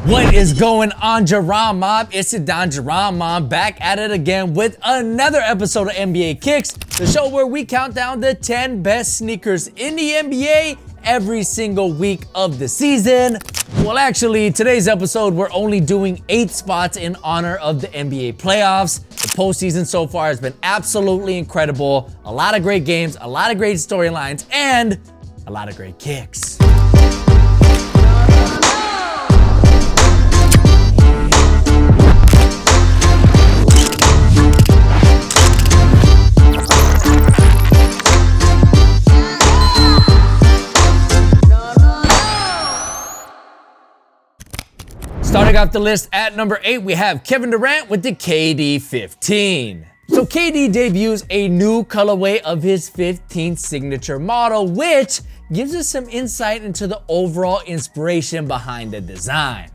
What is going on, Jerron Mob? It's your Don Jerron Mob back at it again with another episode of NBA Kicks, the show where we count down the 10 best sneakers in the NBA every single week of the season. Well, actually, today's episode, we're only doing 8 spots in honor of the NBA playoffs. The postseason so far has been absolutely incredible. A lot of great games, a lot of great storylines, and a lot of great kicks. Starting off the list at number 8, we have Kevin Durant with the KD 15. So KD debuts a new colorway of his 15th signature model, which gives us some insight into the overall inspiration behind the design.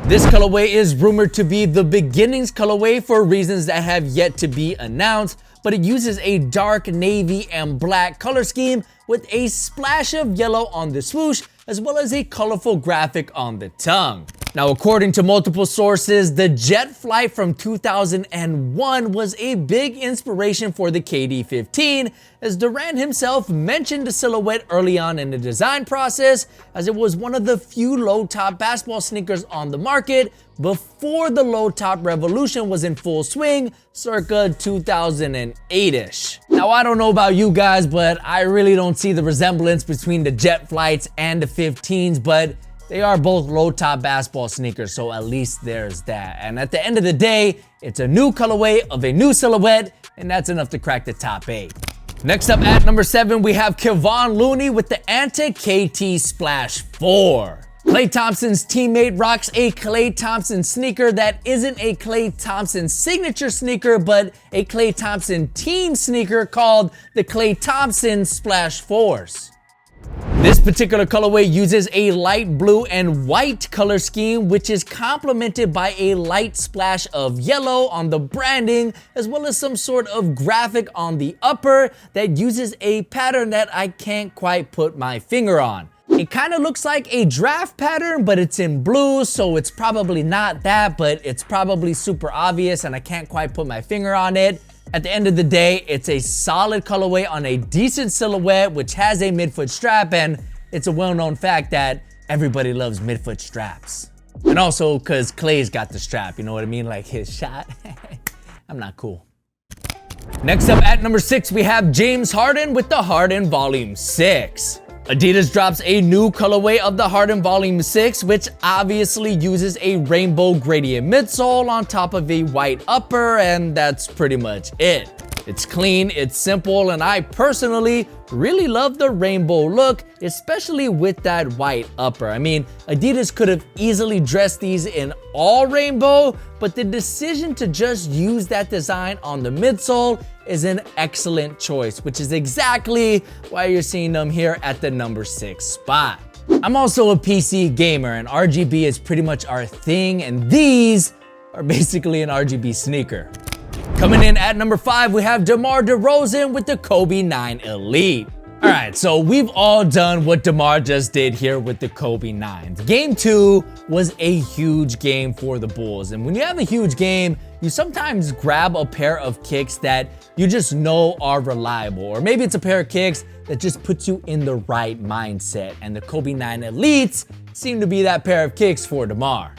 This colorway is rumored to be the beginnings colorway for reasons that have yet to be announced, but it uses a dark navy and black color scheme with a splash of yellow on the swoosh, as well as a colorful graphic on the tongue. Now, according to multiple sources, the jet flight from 2001 was a big inspiration for the KD 15, as Durant himself mentioned the silhouette early on in the design process, as it was one of the few low-top basketball sneakers on the market before the low-top revolution was in full swing, circa 2008-ish. Now, I don't know about you guys, but I really don't see the resemblance between the jet flights and the 15s, but they are both low-top basketball sneakers, so at least there's that. And at the end of the day, it's a new colorway of a new silhouette, and that's enough to crack the top 8. Next up at number 7, we have Kevon Looney with the Anti-KT Splash 4. Klay Thompson's teammate rocks a Klay Thompson sneaker that isn't a Klay Thompson signature sneaker, but a Klay Thompson team sneaker called the Klay Thompson Splash 4s. This particular colorway uses a light blue and white color scheme, which is complemented by a light splash of yellow on the branding, as well as some sort of graphic on the upper that uses a pattern that I can't quite put my finger on. It kind of looks like a draft pattern, but it's in blue, so it's probably not that, but it's probably super obvious and I can't quite put my finger on it. At the end of the day, it's a solid colorway on a decent silhouette, which has a midfoot strap, and it's a well-known fact that everybody loves midfoot straps. And also, because Klay's got the strap, you know what I mean? Like his shot. I'm not cool. Next up at number 6, we have James Harden with the Harden Volume 6. Adidas drops a new colorway of the Harden Volume 6, which obviously uses a rainbow gradient midsole on top of a white upper, and that's pretty much it. It's clean, it's simple, and I personally really love the rainbow look, especially with that white upper. I mean, Adidas could have easily dressed these in all rainbow, but the decision to just use that design on the midsole is an excellent choice, which is exactly why you're seeing them here at the number 6 spot. I'm also a PC gamer, and RGB is pretty much our thing, and these are basically an RGB sneaker. Coming in at number 5, we have DeMar DeRozan with the Kobe 9 Elite. All right, so we've all done what DeMar just did here with the Kobe 9s. Game 2 was a huge game for the Bulls, and when you have a huge game, you sometimes grab a pair of kicks that you just know are reliable, or maybe it's a pair of kicks that just puts you in the right mindset, and the Kobe 9 Elites seem to be that pair of kicks for DeMar.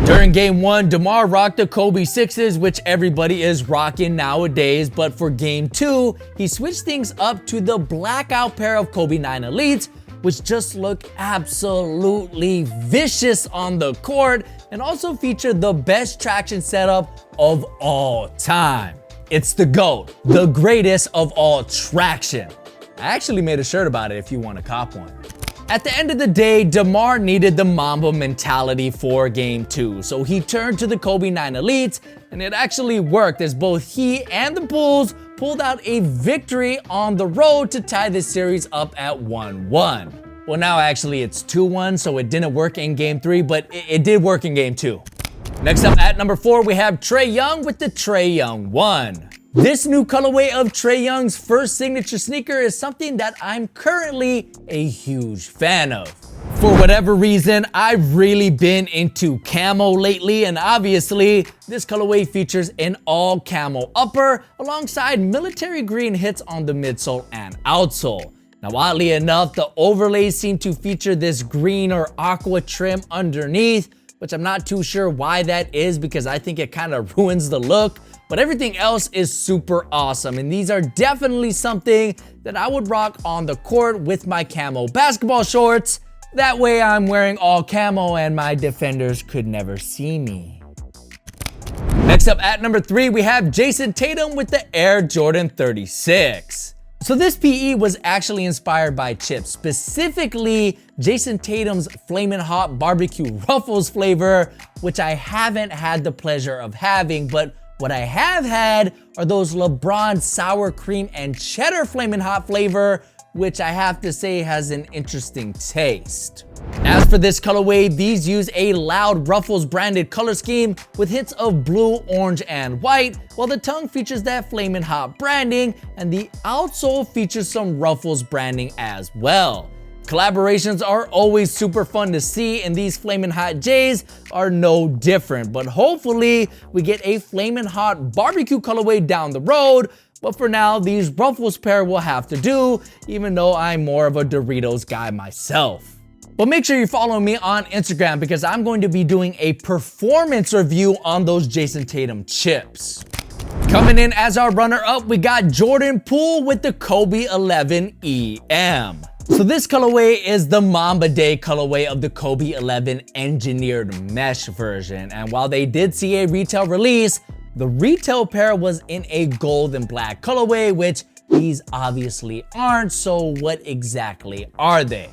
During game 1, DeMar rocked the Kobe 6s, which everybody is rocking nowadays, but for game 2, he switched things up to the blackout pair of Kobe 9 Elites, which just look absolutely vicious on the court and also feature the best traction setup of all time. It's the GOAT, the greatest of all traction. I actually made a shirt about it if you want to cop one. At the end of the day, DeMar needed the Mamba mentality for game 2, so he turned to the Kobe 9 Elites, and it actually worked as both he and the Bulls pulled out a victory on the road to tie this series up at 1-1. Well, now actually it's 2-1, so it didn't work in game 3, but it did work in game 2. Next up at number 4, we have Trey Young with the Trey Young 1. This new colorway of Trey Young's first signature sneaker is something that I'm currently a huge fan of. For whatever reason, I've really been into camo lately, and obviously, this colorway features an all camo upper alongside military green hits on the midsole and outsole. Now, oddly enough, the overlays seem to feature this green or aqua trim underneath, which I'm not too sure why that is because I think it kind of ruins the look. But everything else is super awesome, and these are definitely something that I would rock on the court with my camo basketball shorts. That way I'm wearing all camo and my defenders could never see me. Next up at number 3, we have Jayson Tatum with the Air Jordan 36. So this PE was actually inspired by chips, specifically Jayson Tatum's Flamin' Hot Barbecue Ruffles flavor, which I haven't had the pleasure of having, but what I have had are those LeBron sour cream and cheddar Flamin' Hot flavor, which I have to say has an interesting taste. As for this colorway, these use a loud Ruffles branded color scheme with hits of blue, orange, and white, while the tongue features that Flamin' Hot branding and the outsole features some Ruffles branding as well. Collaborations are always super fun to see, and these Flamin' Hot J's are no different, but hopefully we get a Flamin' Hot barbecue colorway down the road. But for now, these Ruffles pair will have to do, even though I'm more of a Doritos guy myself. But make sure you follow me on Instagram because I'm going to be doing a performance review on those Jayson Tatum chips. Coming in as our runner-up, we got Jordan Poole with the Kobe 11 EM. So this colorway is the Mamba Day colorway of the Kobe 11 engineered mesh version. And while they did see a retail release, the retail pair was in a gold and black colorway, which these obviously aren't, so what exactly are they?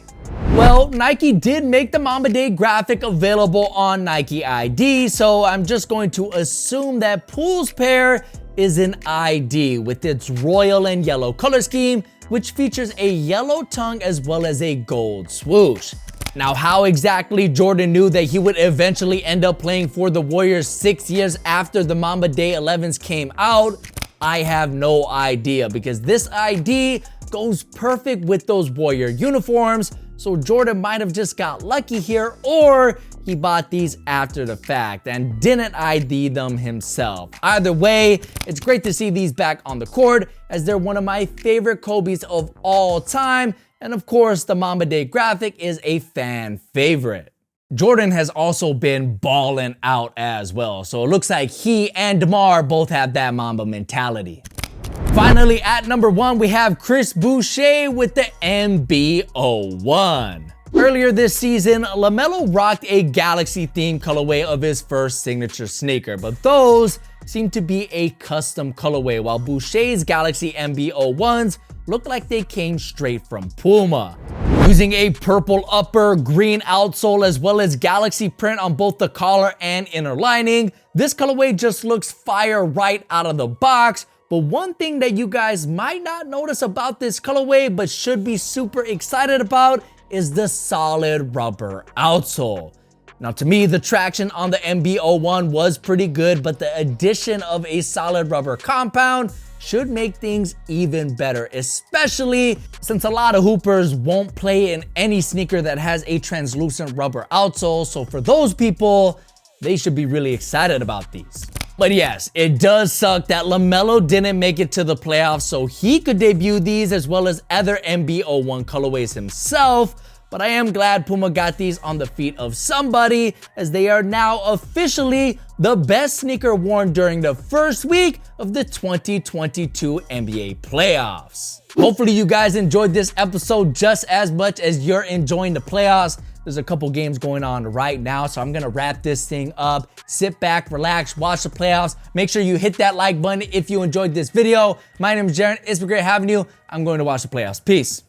Well, Nike did make the Mamba Day graphic available on Nike ID, so I'm just going to assume that Poole's pair is an ID with its royal and yellow color scheme, which features a yellow tongue as well as a gold swoosh. Now, how exactly Jordan knew that he would eventually end up playing for the Warriors 6 years after the Mamba Day 11s came out, I have no idea, because this ID goes perfect with those Warrior uniforms, so Jordan might have just got lucky here, or he bought these after the fact and didn't ID them himself. Either way, it's great to see these back on the court, as they're one of my favorite Kobe's of all time. And of course, the Mamba Day graphic is a fan favorite. Jordan has also been balling out as well, so it looks like he and DeMar both have that Mamba mentality. Finally, at number 1, we have Chris Boucher with the MB01. Earlier this season, LaMelo rocked a Galaxy-themed colorway of his first signature sneaker, but those seem to be a custom colorway, while Boucher's Galaxy MB01s look like they came straight from Puma. Using a purple upper, green outsole, as well as Galaxy print on both the collar and inner lining, this colorway just looks fire right out of the box. But one thing that you guys might not notice about this colorway but should be super excited about is the solid rubber outsole. Now, to me, the traction on the MB01 was pretty good, but the addition of a solid rubber compound should make things even better, especially since a lot of hoopers won't play in any sneaker that has a translucent rubber outsole. So for those people, they should be really excited about these. But yes, it does suck that LaMelo didn't make it to the playoffs so he could debut these as well as other MB01 colorways himself. But I am glad Puma got these on the feet of somebody, as they are now officially the best sneaker worn during the first week of the 2022 NBA playoffs. Hopefully you guys enjoyed this episode just as much as you're enjoying the playoffs. There's a couple games going on right now, so I'm gonna wrap this thing up. Sit back, relax, watch the playoffs. Make sure you hit that like button if you enjoyed this video. My name is Jaren. It's been great having you. I'm going to watch the playoffs. Peace.